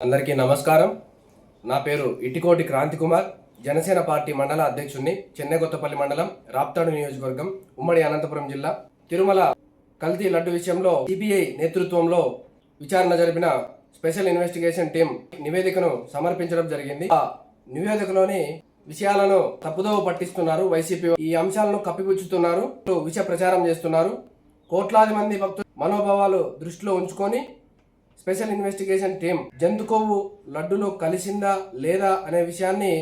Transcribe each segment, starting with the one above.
అందరికీ నమస్కారం. నా పేరు ఇటికోటి క్రాంతి కుమార్, జనసేన పార్టీ మండల అధ్యక్షుడిని, చెన్నైకొత్తపల్లి మండలం, రాప్తాడు నియోజకవర్గం, ఉమ్మడి అనంతపురం జిల్లా. తిరుమల కల్తీ లడ్డు విషయంలో సిబిఐ నేతృత్వంలో విచారణ జరిపిన స్పెషల్ ఇన్వెస్టిగేషన్ టీం నివేదికను సమర్పించడం జరిగింది. ఆ నివేదికలోని విషయాలను తప్పుదోవ పట్టిస్తున్నారు వైసీపీ. ఈ అంశాలను కప్పిపుచ్చుతున్నారు, విష ప్రచారం చేస్తున్నారు. కోట్లాది మంది భక్తుల మనోభావాలు దృష్టిలో ఉంచుకొని స్పెషల్ ఇన్వెస్టిగేషన్ టీం జంతు కొవ్వు లడ్డులో కలిసిందా లేదా అనే విషయాన్ని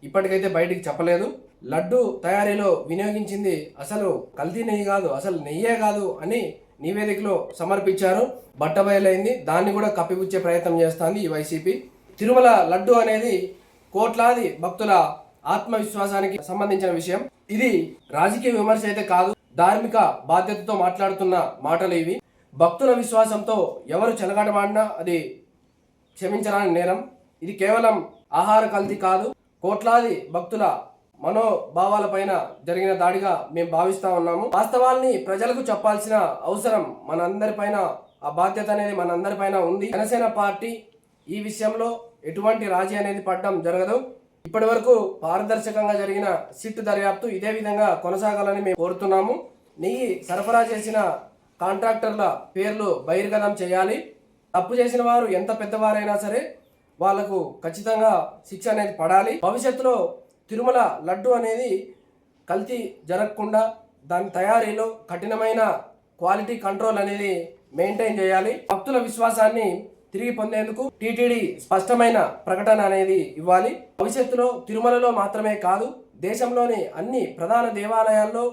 ఇప్పటికైతే బయటికి చెప్పలేదు. లడ్డు తయారీలో వినియోగించింది అసలు కల్తీ నెయ్యి కాదు, అసలు నెయ్యే కాదు అని నివేదికలో సమర్పించారు. బట్టబయలైంది. దాన్ని కూడా కప్పిపుచ్చే ప్రయత్నం చేస్తోంది ఈ వైసీపీ. తిరుమల లడ్డు అనేది కోట్లాది భక్తుల ఆత్మవిశ్వాసానికి సంబంధించిన విషయం. ఇది రాజకీయ విమర్శ అయితే కాదు, ధార్మిక బాధ్యతతో మాట్లాడుతున్న మాటలు ఇవి. భక్తుల విశ్వాసంతో ఎవరు చెలగాటమాడినా అది క్షమించరాని నేరం. ఇది కేవలం ఆహార కల్తీ కాదు, కోట్లాది భక్తుల మనోభావాలపైన జరిగిన దాడిగా మేము భావిస్తా ఉన్నాము. వాస్తవాల్ని ప్రజలకు చెప్పాల్సిన అవసరం మనందరిపైన, ఆ బాధ్యత అనేది మనందరిపైన ఉంది. జనసేన పార్టీ ఈ విషయంలో ఎటువంటి రాజీ అనేది పడడం జరగదు. ఇప్పటి వరకు పారదర్శకంగా జరిగిన సిట్ దర్యాప్తు ఇదే విధంగా కొనసాగాలని మేము కోరుతున్నాము. నెయ్యి సరఫరా చేసిన కాంట్రాక్టర్ల పేర్లు బహిర్గతం చేయాలి. తప్పు చేసిన వారు ఎంత పెద్దవారైనా సరే వాళ్లకు ఖచ్చితంగా శిక్ష అనేది పడాలి. భవిష్యత్తులో తిరుమల లడ్డు అనేది కల్తీ జరగకుండా దాని తయారీలో కఠినమైన క్వాలిటీ కంట్రోల్ అనేది మెయింటైన్ చేయాలి. భక్తుల విశ్వాసాన్ని తిరిగి పొందేందుకు టీటీడీ స్పష్టమైన ప్రకటన అనేది ఇవ్వాలి. భవిష్యత్తులో తిరుమలలో మాత్రమే కాదు, దేశంలోని అన్ని ప్రధాన దేవాలయాల్లో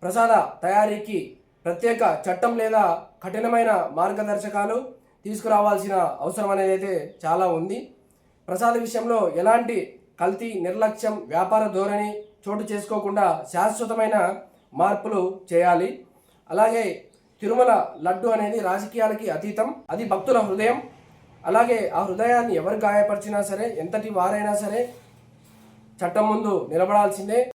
ప్రసాద తయారీకి ప్రత్యేక చట్టం లేదా కఠినమైన మార్గదర్శకాలు తీసుకురావాల్సిన అవసరం అనేది అయితే చాలా ఉంది. ప్రసాద విషయంలో ఎలాంటి కల్తీ, నిర్లక్ష్యం, వ్యాపార ధోరణి చోటు చేసుకోకుండా శాశ్వతమైన మార్పులు చేయాలి. అలాగే తిరుమల లడ్డు అనేది రాజకీయాలకి అతీతం. అది భక్తుల హృదయం. అలాగే ఆ హృదయాన్ని ఎవరు గాయపరిచినా సరే, ఎంతటి వారైనా సరే చట్టం ముందు నిలబడాల్సిందే.